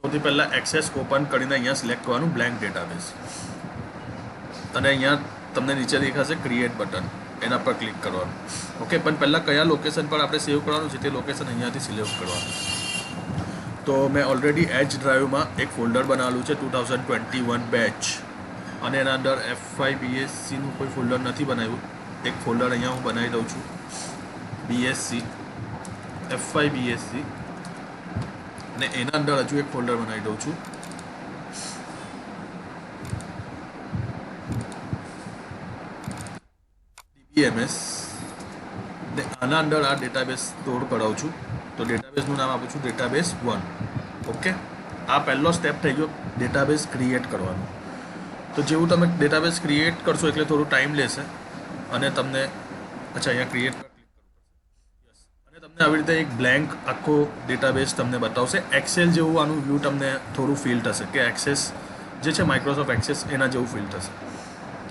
સૌથી પહેલાં access open કરીને અહીંયા સિલેક્ટ કરવાનું બ્લેન્ક ડેટાબેઝ, અને અહીંયા તમને નીચે દેખાશે ક્રિએટ બટન, એના પર ક્લિક કરવાનું. ઓકે, પણ પહેલાં કયા લોકેશન પર આપણે સેવ કરવાનું છે તે લોકેશન અહીંયાથી સિલેક્ટ કરવાનું. તો મેં ઓલરેડી એચ ડ્રાઈવમાં એક ફોલ્ડર બનાવેલું છે 2021 બેચ, અને એના અંદર FYBSCનું કોઈ ફોલ્ડર નથી બનાવ્યું. એક ફોલ્ડર અહીંયા હું બનાવી દઉં છું, BSc FYBSC, અને એના અંદર હજુ એક ફોલ્ડર બનાવી દઉં છું DBMS, ને આના અંદર આ ડેટાબેઝ સ્ટોર કરાવું છું. તો ડેટાબેઝનું નામ આપું છું ડેટાબેઝ 1. ઓકે, આ પહેલો સ્ટેપ થઈ ગયો ડેટાબેઝ ક્રિએટ કરવાનું. તો જેવું તમે ડેટાબેઝ ક્રિએટ કરશો એટલે થોડું ટાઈમ લેશે, અને તમને અહીંયા ક્રિએટ પર ક્લિક કરવું પડશે. અને તમને આવી રીતે એક બ્લેન્ક આખો ડેટાબેઝ તમને બતાવશે. એક્સેલ જેવું આનું વ્યૂ તમને થોડું ફીલ થશે કે એક્સેસ જે છે માઇક્રોસોફ્ટ એક્સેસ એના જેવું ફીલ થશે.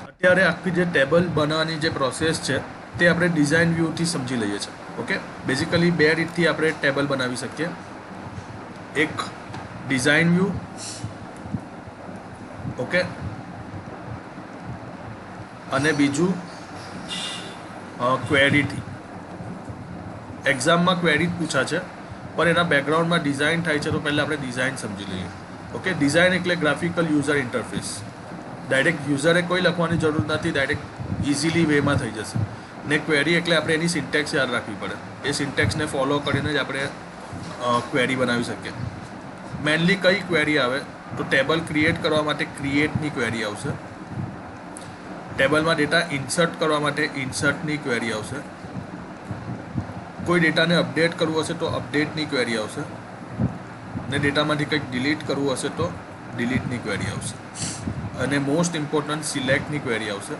અત્યારે આખી જે ટેબલ બનાવવાની જે પ્રોસેસ છે તે આપણે ડિઝાઇન વ્યૂથી સમજી લઈએ છીએ. ઓકે, બેઝિકલી બે રીતથી આપણે ટેબલ બનાવી શકીએ. એક ડિઝાઇન વ્યૂ, ઓકે, અને બીજું ક્વેરીથી. એક્ઝામમાં ક્વેરી પૂછા છે, પણ એના બેકગ્રાઉન્ડમાં ડિઝાઇન થાય છે, તો પહેલાં આપણે ડિઝાઇન સમજી લઈએ. ઓકે, ડિઝાઇન એટલે ગ્રાફિકલ યુઝર ઇન્ટરફેસ. ડાયરેક્ટ યુઝરે કોઈ લખવાની જરૂર નથી, ડાયરેક્ટ ઇઝીલી વેમાં થઈ જશે. ને ક્વેરી એટલે આપણે એની સિન્ટેક્સ યાદ રાખવી પડે. એ સિન્ટેક્સને ફોલો કરીને જ આપણે ક્વેરી બનાવી શકીએ. મેનલી કઈ ક્વેરી આવે તો ટેબલ ક્રિએટ કરવા માટે ક્રિએટની ક્વેરી આવશે, ટેબલમાં ડેટા ઇન્સર્ટ કરવા માટે ઇન્સર્ટની ક્વેરી આવશે, કોઈ ડેટાને અપડેટ કરવું હશે તો અપડેટની ક્વેરી આવશે, ને ડેટામાંથી કંઈક ડિલીટ કરવું હશે તો ડિલીટની ક્વેરી આવશે, અને મોસ્ટ ઇમ્પોર્ટન્ટ સિલેક્ટની ક્વેરી આવશે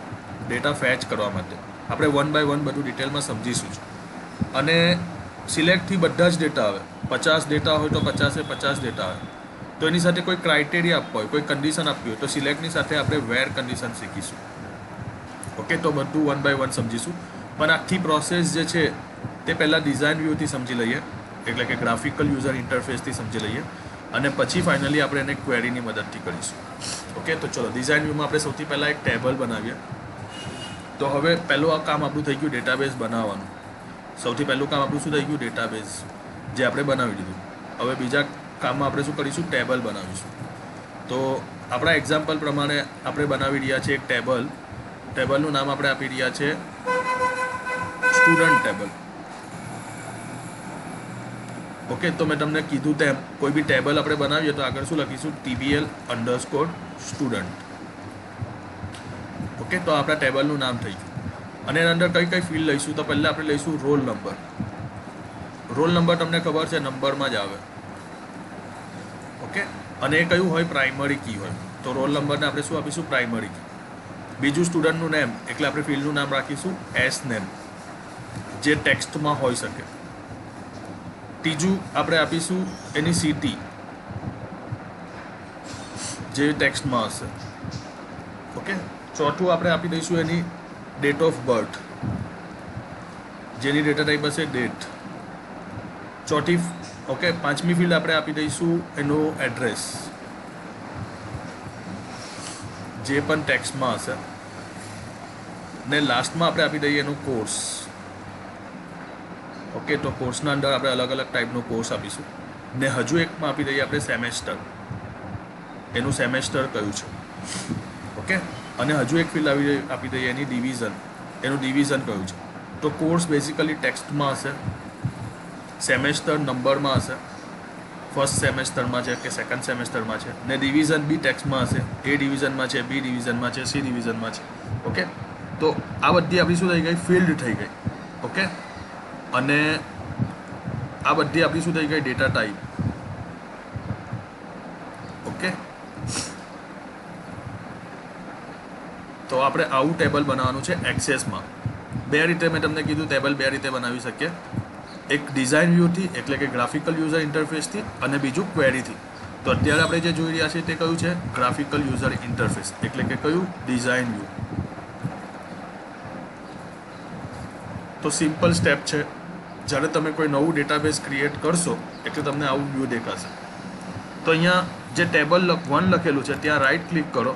ડેટા ફેચ કરવા માટે. આપણે 1 by 1 બધું ડિટેલમાં સમજીશું જ. અને સિલેક્ટથી બધા જ ડેટા આવે. 50 ડેટા હોય તો 50 ડેટા આવે. તો એની સાથે કોઈ ક્રાઇટેરિયા આપવા હોય, કોઈ કન્ડિશન આપવી હોય તો સિલેક્ટની સાથે આપણે વેર કન્ડિશન શીખીશું. ઓકે, તો બધું 1 by 1 સમજીશું. પણ આખી પ્રોસેસ જે છે તે પહેલાં ડિઝાઇન વ્યૂથી સમજી લઈએ, એટલે કે ગ્રાફિકલ યુઝર ઇન્ટરફેસથી સમજી લઈએ, અને પછી ફાઇનલી આપણે એને ક્વેરીની મદદથી કરીશું. ઓકે, તો ચલો ડિઝાઇન વ્યૂમાં આપણે સૌથી પહેલાં એક ટેબલ બનાવીએ. તો હવે પહેલું આ કામ આપણું થઈ ગયું ડેટાબેઝ બનાવવાનું. સૌથી પહેલું કામ આપણું શું થઈ ગયું? ડેટાબેઝ, જે આપણે બનાવી દીધું. હવે બીજા કામમાં આપણે શું કરીશું? ટેબલ બનાવીશું. તો આપણા એક્ઝામ્પલ પ્રમાણે આપણે બનાવી રહ્યા છીએ એક ટેબલ. ટેબલનું નામ આપણે આપી રહ્યા છે સ્ટુડન્ટ ટેબલ. ઓકે, તો મેં તમને કીધું તેમ કોઈ બી ટેબલ આપણે બનાવીએ તો આગળ શું લખીશું? TBL_student. ઓકે, તો આપણા ટેબલનું નામ થઈ ગયું. અને એના અંદર કઈ કઈ ફિલ્ડ લઈશું? તો પહેલાં આપણે લઈશું રોલ નંબર. રોલ નંબર તમને ખબર છે નંબરમાં જ આવે. ઓકે, અને એ કયું હોય? પ્રાઇમરી કી હોય. તો રોલ નંબરને આપણે શું આપીશું? Primary key. બીજું સ્ટુડન્ટનું નેમ, એટલે આપણે ફિલ્ડનું નામ રાખીશું એસ નેમ, જે ટેક્સ્ટમાં હોઈ શકે. ત્રીજું આપણે આપીશું એની સિટી, જે ટેક્સ્ટમાં હશે. ઓકે, ચોથું આપણે આપી દઈશું એની ડેટ ઓફ બર્થ, જેની ડેટા ટાઈપ હશે ડેટ. ચોથી ઓકે, પાંચમી ફિલ્ડ આપણે આપી દઈશું એનું એડ્રેસ, જે પણ ટેક્સ્ટમાં હશે. ને લાસ્ટમાં આપણે આપી દઈએ એનું કોર્સ. ઓકે, તો કોર્સના અંદર આપણે અલગ અલગ ટાઈપનો કોર્સ આપીશું. ને હજુ એકમાં આપી દઈએ આપણે સેમેસ્ટર, એનું સેમેસ્ટર કયું છે. ઓકે, અને હજુ એક ફિલ્ડ આપી દઈએ એની ડિવિઝન, એનું ડિવિઝન કયું છે. તો કોર્સ બેઝિકલી ટેક્સ્ટમાં હશે, સેમેસ્ટર નંબરમાં હશે, ફર્સ્ટ સેમેસ્ટરમાં છે કે સેકન્ડ સેમેસ્ટરમાં છે, ને ડિવિઝન બી ટેક્સ્ટમાં હશે, એ ડિવિઝનમાં છે, બી ડિવિઝનમાં છે, સી ડિવિઝનમાં છે. ઓકે, તો આ બધી આપણી શું થઈ ગઈ? ફિલ્ડ થઈ ગઈ. ઓકે, અને આ બધી આપણી શું થઈ ગઈ? Data type. ઓકે, તો આપણે આવું ટેબલ બનાવવાનું છે એક્સેસમાં. બે રીતે મેં તમને કીધું ટેબલ બે રીતે બનાવી શકીએ. એક ડિઝાઇન વ્યૂથી, એટલે કે ગ્રાફિકલ યુઝર ઇન્ટરફેસથી, અને બીજું ક્વેરીથી. તો અત્યારે આપણે જે જોઈ રહ્યા છીએ તે કયું છે? ગ્રાફિકલ યુઝર ઇન્ટરફેસ, એટલે કે કયું? Design view. તો સિમ્પલ સ્ટેપ છે. જ્યારે તમે કોઈ નવું ડેટાબેઝ ક્રિએટ કરશો એટલે તમને આવું વ્યૂ દેખાશે. તો અહીંયા જે ટેબલ 1 લખેલું છે ત્યાં રાઈટ ક્લિક કરો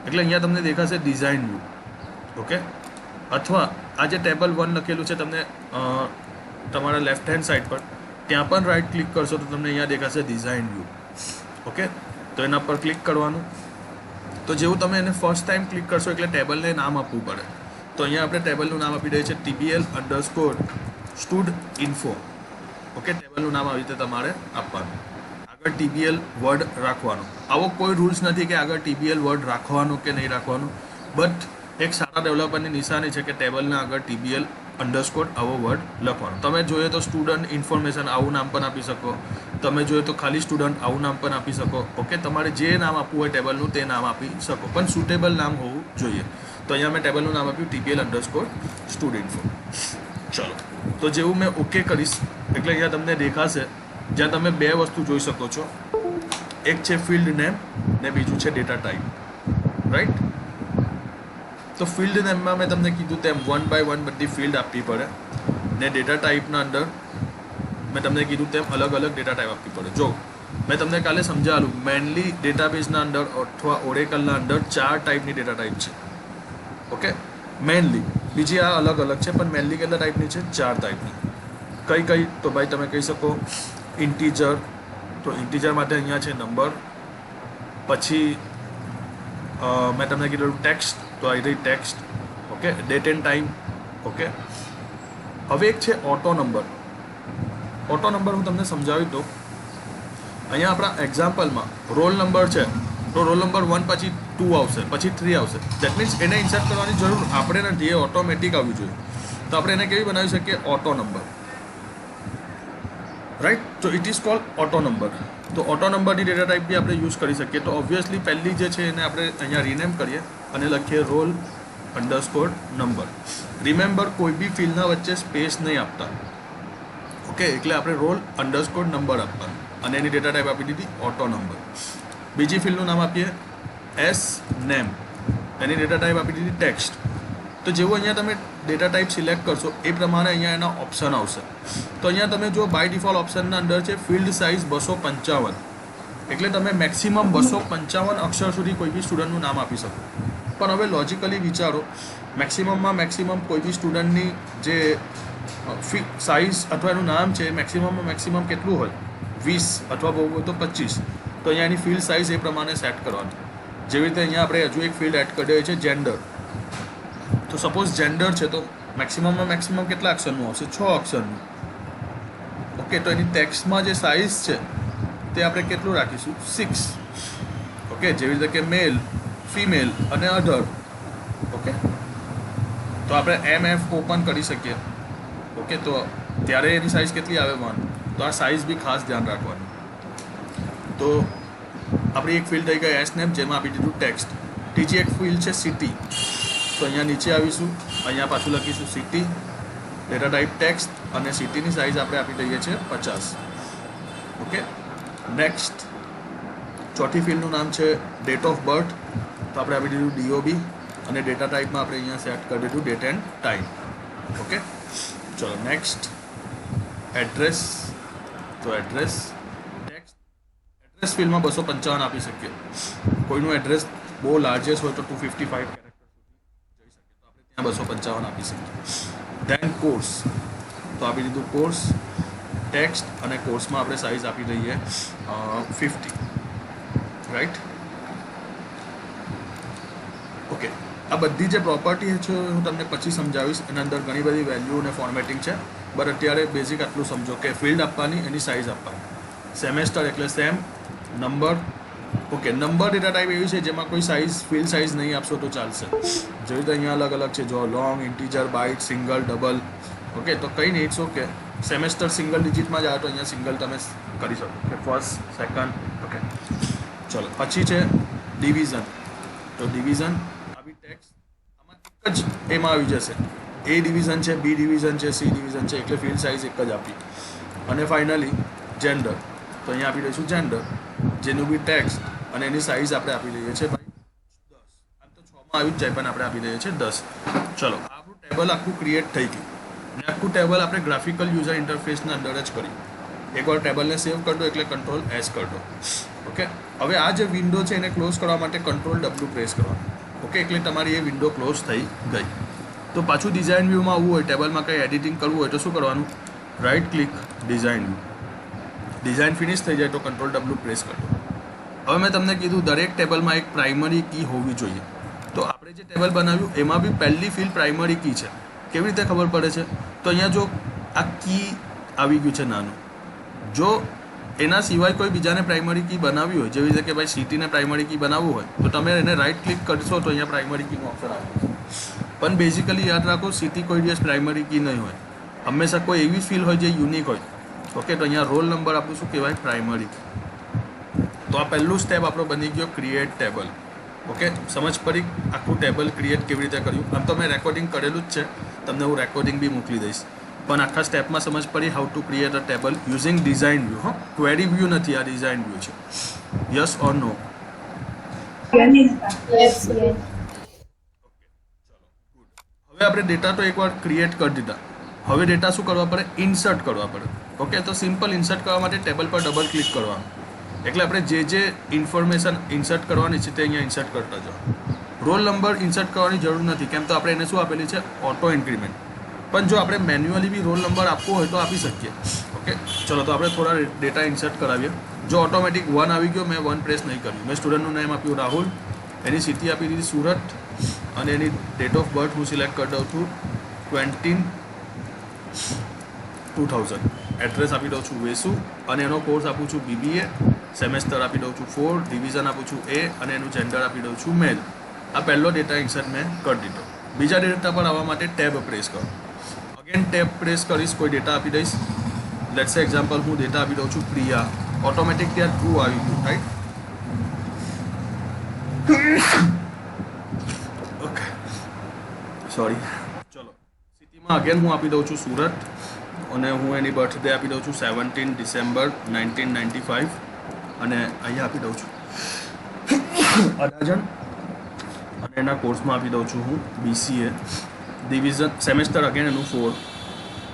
એટલે અહીંયા તમને દેખાશે ડિઝાઇન વ્યૂ. ઓકે, અથવા આ જે ટેબલ 1 લખેલું છે તમને તમારા લેફ્ટ હેન્ડ સાઈડ પર ત્યાં પણ રાઈટ ક્લિક કરશો તો તમને અહીંયા દેખાશે ડિઝાઇન વ્યૂ. ઓકે, તો એના પર ક્લિક કરવાનું. તો જેવું તમે એને ફર્સ્ટ ટાઈમ ક્લિક કરશો એટલે ટેબલને નામ આપવું પડે. તો અહીંયા આપણે ટેબલનું નામ આપી દઈએ છીએ TBL_stud info. ઓકે, ટેબલનું નામ આવી રીતે તમારે આપવાનું. આગળ TBL વર્ડ રાખવાનો. આવો કોઈ રૂલ્સ નથી કે આગળ TBL વર્ડ રાખવાનો કે નહીં રાખવાનો, બટ એક સારા ડેવલપરની નિશાની છે કે ટેબલના આગળ TBL અંડરસ્કોર આવો વર્ડ લખવાનો. તમે જોઈએ તો સ્ટુડન્ટ ઇન્ફોર્મેશન આવું નામ પણ આપી શકો, તમે જોઈએ તો ખાલી સ્ટુડન્ટ આવું નામ પણ આપી શકો. ઓકે, તમારે જે નામ આપવું હોય ટેબલનું તે નામ આપી શકો, પણ સુટેબલ નામ હોવું જોઈએ. તો અહીંયા મેં ટેબલનું નામ આપ્યું TBL_stud info. ચલો, તો જેવું મેં ઓકે કરીશ એટલે અહીંયા તમને દેખાશે જ્યાં તમે બે વસ્તુ જોઈ શકો છો. એક છે ફિલ્ડ નેમ ને બીજું છે ડેટા ટાઈપ. રાઈટ, તો ફિલ્ડ નેમમાં મેં તમને કીધું તેમ 1 by 1 બધી ફિલ્ડ આપવી પડે, ને ડેટા ટાઈપના અંદર મેં તમને કીધું તેમ અલગ અલગ ડેટા ટાઈપ આપવી પડે. જો મેં તમને કાલે સમજાવેલું, મેનલી ડેટાબેઝના અંદર અથવા ઓરેકલના અંદર 4 ટાઈપની ડેટા ટાઈપ છે. ઓકે, મેનલી બીજી આ અલગ અલગ છે, પણ મેનલી કેટલા ટાઈપની છે? 4 ટાઈપની. કઈ કઈ? તો ભાઈ તમે કહી શકો ઇન્ટીજર, તો ઇન્ટીજર માટે અહીંયા છે નંબર. પછી મેં તમને કીધું ટેક્સ્ટ, તો આ રહી text. Okay, date end time. Okay, હવે એક છે ઓટો નંબર. ઓટો નંબર હું તમને સમજાવી દઉં. અહીંયા આપણા એક્ઝામ્પલમાં રોલ નંબર છે તો રોલ નંબર 1 પછી 2 આવશે, પછી 3 આવશે. દેટ મીન્સ એને ઇન્સર્ટ કરવાની જરૂર આપણે નથી, એ ઓટોમેટિક આવવી જોઈએ. તો આપણે એને કેવી બનાવી શકીએ? Auto number. રાઈટ, તો it is called auto number. તો ઓટો નંબરની ડેટા ટાઈપ બી આપણે યુઝ કરી શકીએ. તો ઓબ્વિયસલી પહેલી જે છે એને આપણે અહીંયા રિનેમ કરીએ અને લખીએ roll_number. રિમેમ્બર, કોઈ બી ફિલ્ડના વચ્ચે સ્પેસ નહીં આપતા. ઓકે, એટલે આપણે roll_number આપવાનું અને એની ડેટા ટાઈપ આપી દીધી ઓટો નંબર. બીજી ફિલ્ડનું નામ આપીએ name, એની ડેટા ટાઈપ આપી દીધી ટેક્સ્ટ. તો જેવું અહીંયા તમે ડેટા ટાઈપ સિલેક્ટ કરશો એ પ્રમાણે અહીંયા એના ઓપ્શન આવશે. તો અહીંયા તમે જો બાય ડિફોલ્ટ ઓપ્શનના અંદર છે ફિલ્ડ સાઇઝ 255, એટલે તમે મેક્સિમમ 255 અક્ષર સુધી કોઈ બી સ્ટુડન્ટનું નામ આપી શકો. પણ હવે લોજિકલી વિચારો, મેક્સિમમમાં મેક્સિમમ કોઈ બી સ્ટુડન્ટની જે સાઇઝ અથવા એનું નામ છે મેક્સિમમમાં મેક્સિમમ કેટલું હોય? 20 અથવા બહુ તો 25. તો અહીંયા એની ફિલ્ડ સાઇઝ એ પ્રમાણે સેટ કરવાની. જેવી રીતે અહીંયા આપણે હજુ એક ફિલ્ડ એડ કરી દઈએ છીએ જેન્ડર. તો સપોઝ જેન્ડર છે તો મેક્સિમમમાં મેક્સિમમ કેટલા અક્ષરનું આવશે? 6 અક્ષરનું. ઓકે, તો એની ટેક્સ્ટમાં જે સાઇઝ છે તે આપણે કેટલું રાખીશું? 6. ઓકે, જેવી રીતે કે મેલ, ફિમેલ અને અધર. ઓકે, તો આપણે MF ઓપન કરી શકીએ. ઓકે, તો ત્યારે એની સાઇઝ કેટલી આવે? 1. તો આ સાઇઝ બી ખાસ ધ્યાન રાખવાનું. તો આપણી એક ફિલ્ડ થઈ ગઈ name, જેમાં આપી દીધું ટેક્સ્ટ. ત્રીજી એક ફિલ્ડ છે સિટી. તો અહીંયા નીચે આવીશું, અહીંયા પાછું લખીશું સિટી, ડેટા ટાઈપ ટેક્સ્ટ અને સિટીની સાઇઝ આપણે આપી દઈએ છીએ 50. ઓકે, નેક્સ્ટ ચોથી ફિલ્ડનું નામ છે ડેટ ઓફ બર્થ. તો આપણે આપી દીધું DOB અને ડેટા ટાઈપમાં આપણે અહીંયા સેટ કરી દીધું ડેટ એન્ડ ટાઈમ. ઓકે, ચલો નેક્સ્ટ એડ્રેસ. તો એડ્રેસ ટેક્સ્ટ, એડ્રેસ ફિલ્ડમાં 255 આપી શકીએ. કોઈનું એડ્રેસ બહુ લાર્જેસ્ટ હોય તો 255 255 આપી શકીએ. ધેન કોર્સ, તો આપી દીધું કોર્સ, ટેક્સ્ટ અને કોર્સમાં આપણે સાઇઝ આપી દઈએ 50. Right, okay. આ બધી જે પ્રોપર્ટી છે હું તમને પછી સમજાવીશ. એના અંદર ઘણી બધી વેલ્યુ અને ફોર્મેટિંગ છે, બટ અત્યારે બેઝિક આટલું સમજો કે ફિલ્ડ આપવાની, એની સાઇઝ આપવાની. સેમેસ્ટર એટલે sem, number. Okay, number data type એવી છે જેમાં કોઈ સાઇઝ ફિલ્ડ સાઇઝ નહીં આપશો તો ચાલશે. જેવી રીતે અહીંયા અલગ અલગ છે, જો long, integer, byte, single, double. Okay, તો કંઈ નહીં, ઇટ્સ ઓકે. સેમેસ્ટર સિંગલ ડિજિટમાં જ આવે તો અહીંયા સિંગલ તમે કરી શકો કે ફર્સ્ટ, સેકન્ડ. ઓકે, ચલો પછી છે ડિવિઝન. તો ડિવિઝન આવી ટેક્સ્ટ આમાં એક જ એમાં આવી જશે. A ડિવિઝન છે, B ડિવિઝન છે, C ડિવિઝન છે, એટલે ફિલ્ડ સાઇઝ એક જ આપી. અને ફાઇનલી જેન્ડર. તો અહીંયા આપી દઈશું જેન્ડર, જેનું બી ટેક્સ્ટ અને એની સાઇઝ આપણે આપી દઈએ છીએ ભાઈ 10. આમ તો 6માં આવી જ જાય, પણ આપણે આપી દઈએ છીએ 10. ચલો, આપણું ટેબલ આખું ક્રિએટ થઈ ગયું. અને આખું ટેબલ આપણે ગ્રાફિકલ યુઝર ઇન્ટરફેસના અંદર જ કર્યું. એકવાર ટેબલને સેવ કરી દો એટલે Ctrl+S કરી દો. ઓકે, હવે આ જે વિન્ડો છે એને ક્લોઝ કરવા માટે કંટ્રોલ W પ્રેસ કરવાનું. ઓકે, એટલે તમારી એ વિન્ડો ક્લોઝ થઈ ગઈ. તો પાછું ડિઝાઇન વ્યૂમાં આવવું હોય, ટેબલમાં કંઈ એડિટિંગ કરવું હોય તો શું કરવાનું? Right click, design view. Design finish થઈ જાય તો કંટ્રોલ W પ્રેસ કરજો. હવે મેં તમને કીધું દરેક ટેબલમાં એક પ્રાઇમરી કી હોવી જોઈએ. તો આપણે જે ટેબલ બનાવ્યું એમાં બી પહેલી ફિલ્ડ પ્રાઇમરી કી છે. કેવી રીતે ખબર પડે છે? તો અહીંયા જો આ કી આવી ગયું છે નાનું, જો એના સિવાય કોઈ બીજાને પ્રાઇમરી કી બનાવવી હોય, જેવી રીતે કે ભાઈ સિટીને પ્રાઇમરી કી બનાવવું હોય તો તમે એને રાઇટ ક્લિક કરશો તો અહીંયા પ્રાઇમરી કીનું ઓપ્શન આવે. પણ બેઝિકલી યાદ રાખો, સિટી કોઈ દિવસ પ્રાઇમરી કી નહીં હોય. હંમેશા કોઈ એવી ફિલ્ડ હોય જે યુનિક હોય. ઓકે, તો અહીંયા રોલ નંબર આપણું શું કહેવાય? Primary key. તો આ પહેલું સ્ટેપ આપણો બની ગયો ક્રિએટ ટેબલ. ઓકે, સમજ પડી આખું ટેબલ ક્રિએટ કેવી રીતે કર્યું? આમ તો મેં રેકોર્ડિંગ કરેલું જ છે, તમને હું રેકોર્ડિંગ બી મોકલી દઈશ. પણ આખા સ્ટેપમાં સમજ પડી how to create a table using design view. હા, ક્વેરી વ્યૂ નથી, આ ડિઝાઇન વ્યૂ છે. યસ ઓર નો? હવે આપણે ડેટા તો એકવાર ક્રિએટ કરી દીધા. હવે ડેટા શું કરવા પડે? ઇન્સર્ટ કરવા પડે. ઓકે, તો સિમ્પલ ઇન્સર્ટ કરવા માટે ટેબલ પર ડબલ ક્લિક કરવાનું. એટલે આપણે જે ઇન્ફોર્મેશન ઇન્સર્ટ કરવાની છે તે અહીંયા ઇન્સર્ટ કરતા જાઓ. રોલ નંબર ઇન્સર્ટ કરવાની જરૂર નથી, કેમ તો આપણે એને શું આપેલી છે? Auto increment. પણ જો આપણે મેન્યુઅલી બી રોલ નંબર આપવો હોય તો આપી શકીએ. ઓકે, ચલો તો આપણે થોડા ડેટા ઇન્સર્ટ કરાવીએ. જો ઓટોમેટિક 1 આવી ગયો, મેં 1 પ્રેસ નહીં કર્યું. મેં સ્ટુડન્ટનું નેમ આપ્યું રાહુલ, એની સિટી આપી દીધી સુરત, અને એની ડેટ ઓફ બર્થ હું સિલેક્ટ કરી દઉં છું 20. એડ્રેસ આપી દઉં છું વેસુ, અને એનો કોર્સ આપું છું BBA. સેમેસ્ટર આપી દઉં છું 4, ડિવિઝન આપું છું A, અને એનું જેન્ડર આપી દઉં છું મેલ. આ પહેલો ડેટા ઇન્સર્ટ મેં કરી દીધો. બીજા ડેટા પર આવવા માટે ટેબ પ્રેસ કરો. અગેન ટેબ પ્રેસ કરીશ, કોઈ ડેટા આપી દઈશ. લેટ્સ સે એક્ઝામ્પલ હું ડેટા આપી દઉં છું પ્રિયા. ઓટોમેટિક ત્યાં ટ્રુ આવી ગયું, રાઈટ? Okay, sorry. ચલો, સિટીમાં અગેન હું આપી દઉં છું સુરત, અને હું એની બર્થડે આપી દઉં છું 17 ડિસેમ્બર 1995, અને અહીંયા આપી દઉં છું અડાજણ, અને એના કોર્સમાં આપી દઉં છું હું BCA. ડિવિઝન સેમેસ્ટર અગેન એનું 4,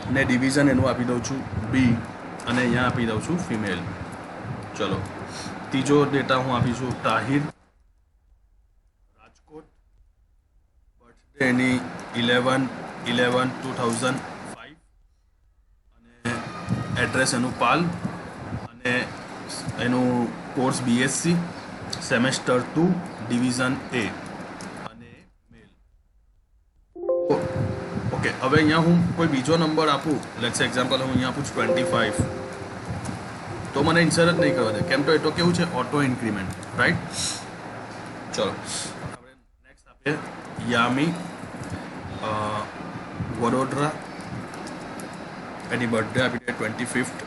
અને ડિવિઝન એનું આપી દઉં છું B, અને અહીંયા આપી દઉં છું ફિમેલ. ચલો, ત્રીજો ડેટા હું આપીશું તાહિર, રાજકોટ, બર્થડે એની 11/11/2005, અને એડ્રેસ એનું પાલ, અને એનું course BSc, semester 2, division A, અને મેલ. ઓકે, હવે અહીંયા હું કોઈ બીજો નંબર આપું, લેટ્સ એક્ઝામ્પલ હું અહીંયા આપું છું 25, તો મને ઇન્સર્ટ જ નહીં કરવા દે, કેમ તો એ તો કેવું છે? Auto increment, right? ચલો, આપણે નેક્સ્ટ આપીએ યામી, વડોદરા, એની બર્થડે આપી દે 25th.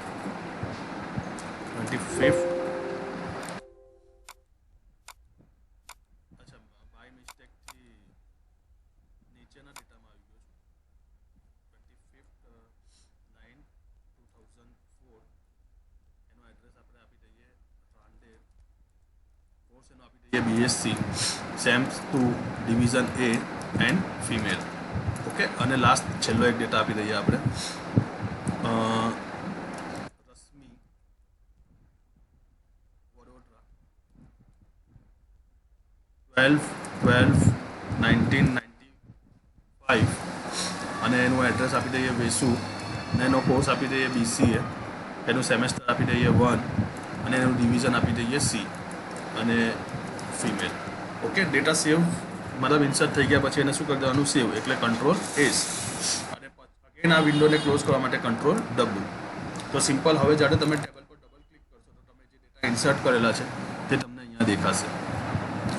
અચ્છા, બાય મિસ્ટેકથી નીચેના ડેટામાં આવી ગયો છું. 25/9/2004, એનો એડ્રેસ આપણે આપી દઈએ રાંદેર, કોર્સ એનો આપી દઈએ BSc, Sam's 2, division A, and female. Okay, અને લાસ્ટ છેલ્લો એક ડેટા આપી દઈએ આપણે રશ્મિ, વડોદરા, 12/12/1995, અને એનું એડ્રેસ આપી દઈએ વેસુ, અને એનો કોર્સ આપી દઈએ BCA, એનું સેમેસ્ટર આપી દઈએ 1, અને એનું ડિવિઝન આપી દઈએ C, અને ફિમેલ. ઓકે, ડેટા સેવ મતલબ ઇન્સર્ટ થઈ ગયા પછી એને શું કરી દેવાનું? સેવ, એટલે કંટ્રોલ S, અને અગેન આ વિન્ડોને ક્લોઝ કરવા માટે કંટ્રોલ W. તો સિમ્પલ. હવે જ્યારે તમે ટેબલ પર ડબલ ક્લિક કરશો તો તમે જે ડેટા ઇન્સર્ટ કરેલા છે તે તમને અહીંયા દેખાશે.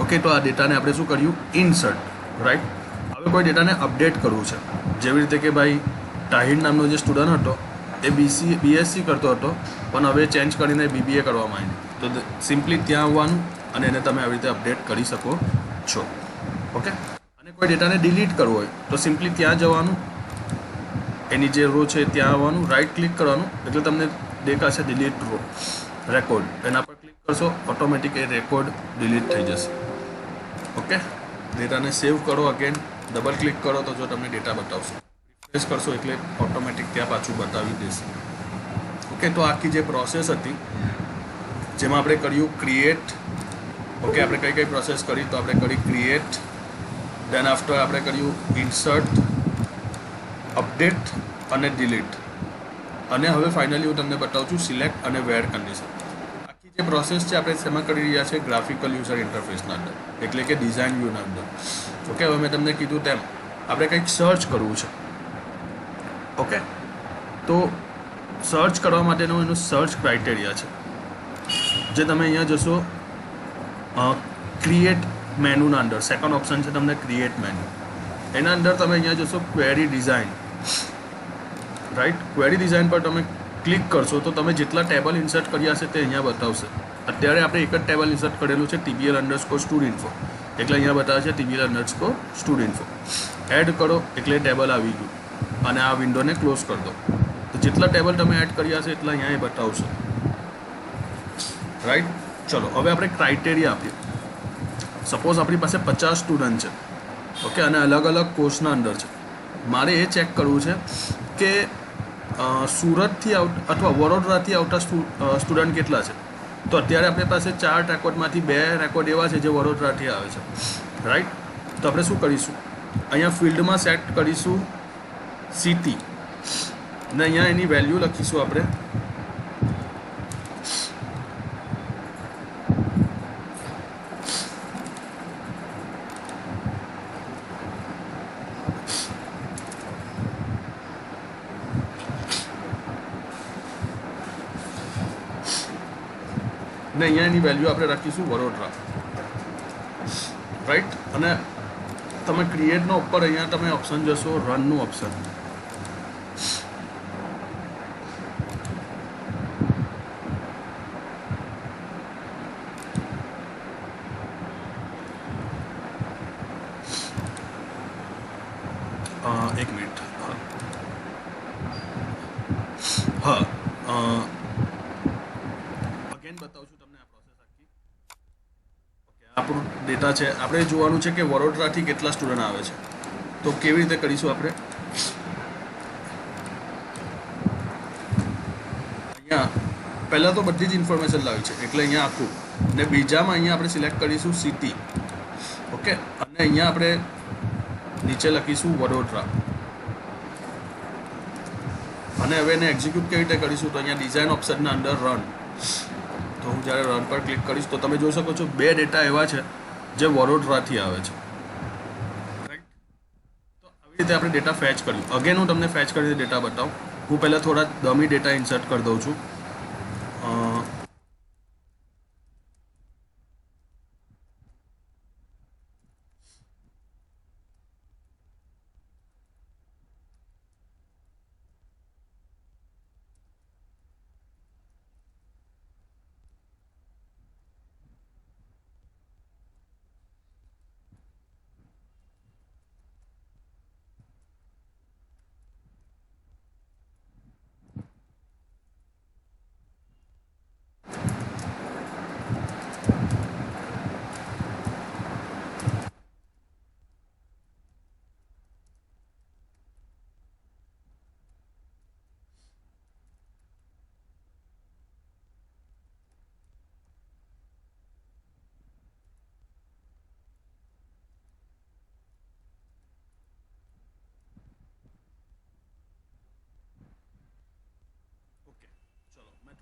ઓકે, તો આ ડેટાને આપણે શું કર્યું? Insert, right? હવે કોઈ ડેટાને અપડેટ કરવું છે, જેવી રીતે કે ભાઈ તાહિર નામનો જે સ્ટુડન્ટ હતો એ BSc કરતો હતો, પણ હવે ચેન્જ કરીને BBA કરવા માંડ્યું, તો સિમ્પલી ત્યાં આવવાનું, અને એને તમે આવી રીતે અપડેટ કરી શકો છો. ઓકે, અને કોઈ ડેટાને ડિલીટ કરવો હોય તો સિમ્પલી ત્યાં જવાનું, એની જે રો છે ત્યાં આવવાનું, રાઇટ ક્લિક કરવાનું, એટલે તમને દેખાશે ડિલીટ રો રેકોર્ડ. એના પર ક્લિક કરશો, ઓટોમેટિક એ રેકોર્ડ ડિલીટ થઈ જશે. ઓકે, ડેટાને સેવ કરો, અગેન ડબલ ક્લિક કરો તો જો તમને ડેટા બતાવશે. રિફ્રેશ કરશો એટલે ઓટોમેટિક ત્યાં પાછું બતાવી દેશે. ઓકે, તો આખી જે પ્રોસેસ હતી જેમાં આપણે કર્યું ક્રિએટ. ઓકે, આપણે કઈ કઈ પ્રોસેસ કરી તો આપણે કરી ક્રિએટ, દેન આફ્ટર આપણે કર્યું ઇન્સર્ટ, અપડેટ અને ડિલીટ, અને હવે ફાઇનલી હું તમને બતાવું છું સિલેક્ટ અને વેર કન્ડિશન. આખી જે પ્રોસેસ છે આપણે શેમાં કરી રહ્યા છે? ગ્રાફિકલ યુઝર ઇન્ટરફેસના અંદર, એટલે કે ડિઝાઇન વ્યૂના અંદર. ઓકે, હવે મેં તમને કીધું તેમ આપણે કંઈક સર્ચ કરવું છે. ઓકે, તો સર્ચ કરવા માટેનો એનો સર્ચ ક્રાઇટેરિયા છે, જે તમે અહીંયા જશો ક્રિએટ મેનુના અંદર. સેકન્ડ ઓપ્શન છે તમને ક્રિએટ મેનુ. એના અંદર તમે અહીંયા જશો query design, right. Query design પર તમે ક્લિક કરશો તો તમે જેટલા ટેબલ ઇન્સર્ટ કર્યા છે તે અહીંયા બતાવશે. અત્યારે આપણે એક જ ટેબલ ઇન્સર્ટ કરેલું છે tbl_studinfo, એટલે અહીંયા બતાવે છે tbl_studinfo. એડ કરો એટલે ટેબલ આવી ગયું, અને આ વિન્ડોને ક્લોઝ કરી દો તો જેટલા ટેબલ તમે એડ કર્યા છે એટલા અહીંયા બતાવશે, રાઈટ. ચલો, હવે આપણે ક્રાઇટેરિયા આપીએ. સપોઝ આપણી પાસે 50 સ્ટુડન્ટ છે, ઓકે, અને અલગ અલગ કોર્સના અંદર છે. મારે એ ચેક કરવું છે કે સુરતથી અથવા વડોદરાથી આવતા સ્ટુડન્ટ કેટલા છે. તો અત્યારે આપણી પાસે 4 રેકોર્ડમાંથી 2 રેકોર્ડ એવા છે જે વડોદરાથી આવે છે, રાઈટ. તો આપણે શું કરીશું? અહીંયા ફિલ્ડમાં સેટ કરીશું સિટી, ને અહીંયા એની વેલ્યુ લખીશું આપણે ને અહીંયા એની વેલ્યુ આપણે રાખીશું વડોદરા, રાઈટ. અને તમે ક્રિએટનો ઉપર અહીંયા તમે ઓપ્શન જશો રનનું ઓપ્શન. એક મિનિટ, હા, અગેન બતાવું છું તમને આ પ્રોસેસ આખી. ઓકે, આપણું ડેટા છે, આપણે જોવાનું છે કે વડોદરાથી કેટલા સ્ટુડન્ટ આવે છે. તો કેવી રીતે કરીશું આપણે? અહીંયા પહેલાં તો બધી જ ઇન્ફોર્મેશન લાવી છે, એટલે અહીંયા આખું, ને બીજામાં અહીંયા આપણે સિલેક્ટ કરીશું સિટી. ઓકે, અને અહીંયા આપણે નીચે લખીશું વડોદરા, અને હવે એને એક્ઝિક્યુટ કેવી રીતે કરીશું? તો અહીંયા ડિઝાઇન ઓપ્શનના અંદર રન. તો હું જ્યારે રન પર ક્લિક કરીશ તો તમે જોઈ શકો છો 2 ડેટા એવા છે જે વડોદરાથી આવે છે, રાઈટ. તો આવી રીતે આપણે ડેટા ફેચ કર્યું. અગેન હું તમને ફેચ કરીને ડેટા બતાવું. હું પહેલાં થોડા ડમી ડેટા ઇન્સર્ટ કરી દઉં છું.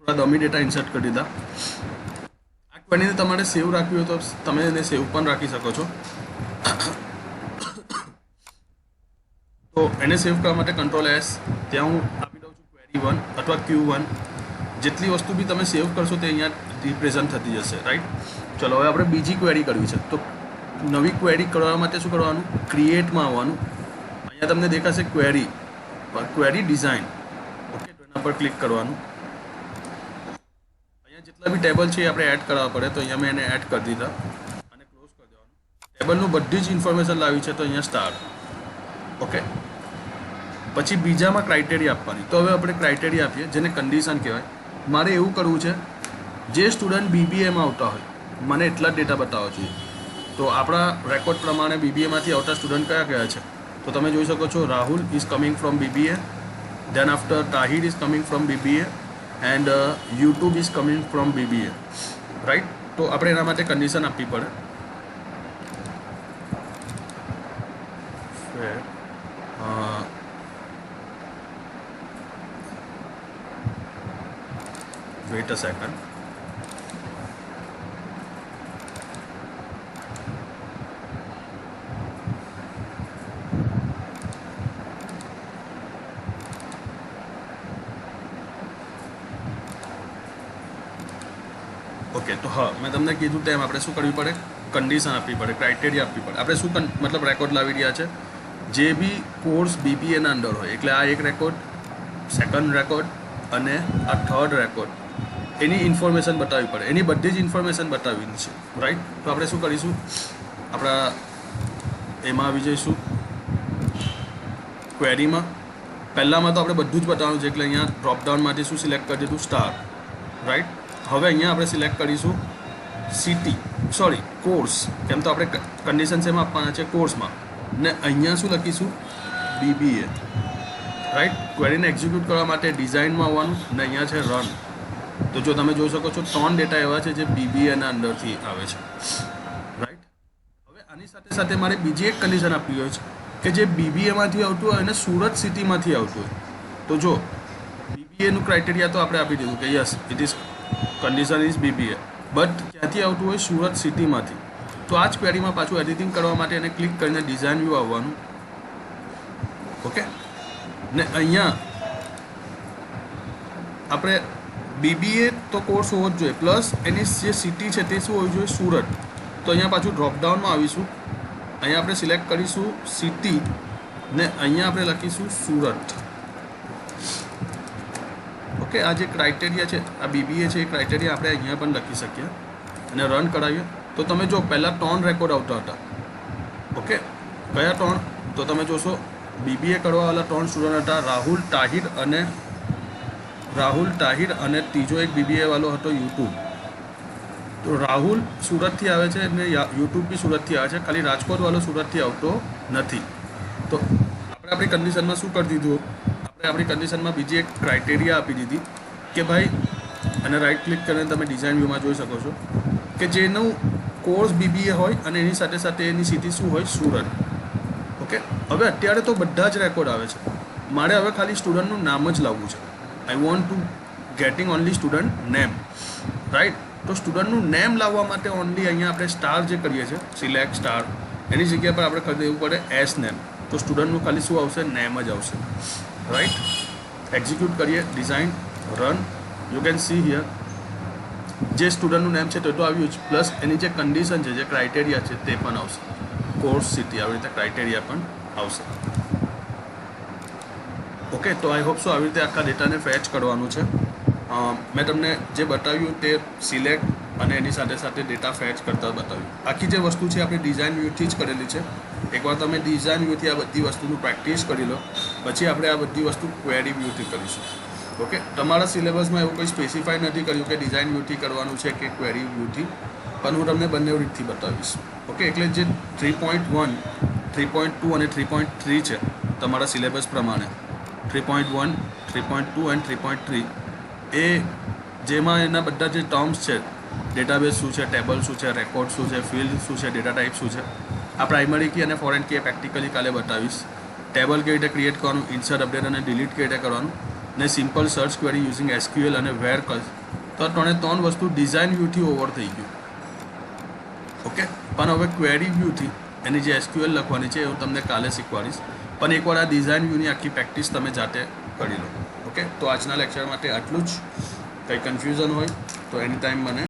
થોડા ડમી ડેટા ઇન્સર્ટ કરી દીધા. આ ક્વેરીને તમારે સેવ રાખવી હોય તો તમે એને સેવ પણ રાખી શકો છો. તો એને સેવ કરવા માટે Ctrl+S, ત્યાં હું આપી દઉં છું query 1 અથવા Q1. જેટલી વસ્તુ બી તમે સેવ કરશો તે અહીંયા રિપ્રેઝન્ટ થતી જશે, રાઈટ. ચલો, હવે આપણે બીજી ક્વેરી કરવી છે. તો નવી ક્વેરી કરવા માટે શું કરવાનું? ક્રિએટમાં આવવાનું. અહીંયા તમને દેખાશે ક્વેરી ડિઝાઇન. ઓકે, તો એના પર ક્લિક કરવાનું. જેટલા બી ટેબલ છે એ આપણે એડ કરવા પડે, તો અહીંયા મેં એને એડ કરી દીધા અને ક્લોઝ કરી દેવાનું. ટેબલનું બધી જ ઇન્ફોર્મેશન લાવી છે, તો અહીંયા સ્ટાર્ટ. ઓકે, પછી બીજામાં ક્રાઇટેરિયા આપવાની. તો હવે આપણે ક્રાઇટેરિયા આપીએ, જેને કન્ડિશન કહેવાય. મારે એવું કરવું છે, જે સ્ટુડન્ટ BBAમાં આવતા હોય મને એટલા જ ડેટા બતાવવા જોઈએ. તો આપણા રેકોર્ડ પ્રમાણે BBAમાંથી આવતા સ્ટુડન્ટ કયા કયા છે? તો તમે જોઈ શકો છો Rahul is coming from BBA, than after Tahir is coming from BBA, and YouTube is coming from BBA, right. તો આપણે એના માટે કન્ડિશન આપવી પડે. વેઇટ અ સેકન્ડ. ઓકે, તો હા, મેં તમને કીધું તેમ આપણે શું કરવી પડે, કન્ડિશન આપવી પડે, ક્રાઇટેરિયા આપવી પડે. આપણે શું મતલબ રેકોર્ડ લાવી રહ્યા છે, જે બી કોર્સ બીબીએના અંડર હોય, એટલે આ એક રેકોર્ડ, સેકન્ડ રેકોર્ડ અને આ થર્ડ રેકોર્ડ, એની ઇન્ફોર્મેશન બતાવવી પડે, એની બધી જ ઇન્ફોર્મેશન બતાવવી છે, રાઈટ. તો આપણે શું કરીશું, આપણા એમાં આવી જઈશું ક્વેરીમાં. પહેલાંમાં તો આપણે બધું જ બતાવવાનું છે, એટલે અહીંયા ડ્રોપડાઉનમાંથી શું સિલેક્ટ કરી દીધું, સ્ટાર, રાઈટ. હવે અહીંયા આપણે સિલેક્ટ કરીશું સિટી, સોરી કોર્સ, કેમ તો આપણે કન્ડિશન શેમાં આપવાના છે, કોર્સમાં. ને અહીંયા શું લખીશું, બીબીએ, રાઈટ. ક્વેરીને એક્ઝિક્યુટ કરવા માટે ડિઝાઇનમાં આવવાનું, ને અહીંયા છે રન. તો જો તમે જોઈ શકો છો 3 ડેટા એવા છે જે બીબીએના અંડરથી આવે છે, રાઈટ. હવે આની સાથે સાથે મારે બીજી એક કન્ડિશન આપવી હોય છે કે જે બીબીએમાંથી આવતું હોય અને સુરત સિટીમાંથી આવતું હોય. તો જો બીબીએનું ક્રાઇટેરિયા તો આપણે આપી દીધું કે yes it is condition is BBA, but ક્યાંથી આવતું હોય, સુરત સિટીમાંથી. તો આ જ ક્વેરીમાં પાછું એડિટિંગ કરવા માટે એને ક્લિક કરીને ડિઝાઇન વ્યૂ આવવાનું, ઓકે. ને અહીંયા આપણે બીબીએ તો કોર્સ હોવો જ જોઈએ, પ્લસ એની જે સિટી છે તે શું હોવી જોઈએ, સુરત. તો અહીંયા પાછું ડ્રોપડાઉનમાં આવીશું, અહીંયા આપણે સિલેક્ટ કરીશું સિટી, ને અહીંયા આપણે લખીશું સુરત, ઓકે. આ જે ક્રાઇટેરિયા છે, આ બીબીએ છે, એ ક્રાઇટેરિયા આપણે અહીંયા પણ લખી શકીએ અને રન કરાવીએ. તો તમે જો પહેલાં 3 રેકોર્ડ આવતા હતા, ઓકે. કયા 3? તો તમે જોશો બીબીએ કરવાવાળા 3 સ્ટુડન્ટ હતા, રાહુલ તાહિર અને ત્રીજો એક બીબીએ વાળો હતો યુટ્યુબ. તો રાહુલ સુરતથી આવે છે અને યુટ્યુબ બી સુરતથી આવે છે, ખાલી રાજકોટ વાળો સુરતથી આવતો નથી. તો આપણે આપણી કન્ડિશનમાં શું કરી દીધું, આપણે આપણી કન્ડિશનમાં બીજી એક ક્રાઇટેરિયા આપી દીધી કે ભાઈ, અને રાઇટ ક્લિક કરીને તમે ડિઝાઇન વ્યૂમાં જોઈ શકો છો કે જેનું કોર્સ બીબીએ હોય અને એની સાથે સાથે એની સિટી શું હોય, સુરત, ઓકે. હવે અત્યારે તો બધા જ રેકોર્ડ આવે છે, મારે હવે ખાલી સ્ટુડન્ટનું નામ જ લાવવું છે. I want to getting only student name, right. તો સ્ટુડન્ટનું નેમ લાવવા માટે ઓનલી અહીંયા આપણે સ્ટાર જે કરીએ છીએ, સિલેક્ટ સ્ટાર, એની જગ્યા પર આપણે કરી દેવું પડે એસ નેમ. તો સ્ટુડન્ટનું ખાલી શું આવશે, નેમ જ આવશે, રાઈટ. એક્ઝિક્યુટ કરીએ, design, run. You can see here જે સ્ટુડન્ટનું નેમ છે તે તો આવ્યું જ, પ્લસ એની જે કન્ડિશન છે, જે ક્રાઇટેરિયા છે તે પણ આવશે, કોર્સ સિટી, આવી રીતે ક્રાઇટેરિયા પણ આવશે, ઓકે. તો આઈ હોપ સો આવી રીતે આખા ડેટાને ફેચ કરવાનું છે. મેં તમને જે બતાવ્યું તે સિલેક્ટ અને એની સાથે સાથે ડેટા ફેચ કરતાં બતાવ્યું. આખી જે વસ્તુ છે આપણી ડિઝાઇન વ્યૂથી જ કરેલી છે. એકવાર તમે ડિઝાઇન વ્યૂથી આ બધી વસ્તુનું પ્રેક્ટિસ કરી લો, પછી આપણે આ બધી વસ્તુ ક્વેરી વ્યૂથી કરીશું, ઓકે. તમારા સિલેબસમાં એવું કંઈ સ્પેસિફાઈ નથી કર્યું કે ડિઝાઇન વ્યૂથી કરવાનું છે કે ક્વેરી વ્યૂથી, પણ હું તમને બંને રીતથી બતાવીશ, ઓકે. એટલે જે 3.1, 3.2 અને 3.3 છે તમારા સિલેબસ પ્રમાણે, 3.1, 3.2 એન્ડ 3.3, એ જેમાં એના બધા જે ટર્મ્સ છે, ડેટાબેઝ શું છે, ટેબલ શું છે, રેકોર્ડ શું છે, ફિલ્ડ શું છે, ડેટા ટાઈપ શું છે, આ પ્રાઇમરી કી અને ફોરેન કી પ્રેક્ટિકલી કાલે બતાવીશ. ટેબલ કેવી રીતે ક્રિએટ કરવાનું, ઇન્સર્ટ, અપડેટ અને ડિલીટ કેવી રીતે કરવાનું, ને simple search query using SQL અને વેર કલ. તો આ 3 વસ્તુ ડિઝાઇન વ્યૂથી ઓવર થઈ ગયું, ઓકે. પણ હવે ક્વેરી વ્યૂથી એની જે એસક્યુએલ લખવાની છે એ હું તમને કાલે શીખવાડીશ, પણ એકવાર આ ડિઝાઇન વ્યૂની આખી પ્રેક્ટિસ તમે જાતે કરી લો, ઓકે. તો આજના લેક્ચર માટે આટલું જ. કંઈ કન્ફ્યુઝન હોય તો એની ટાઈમ મને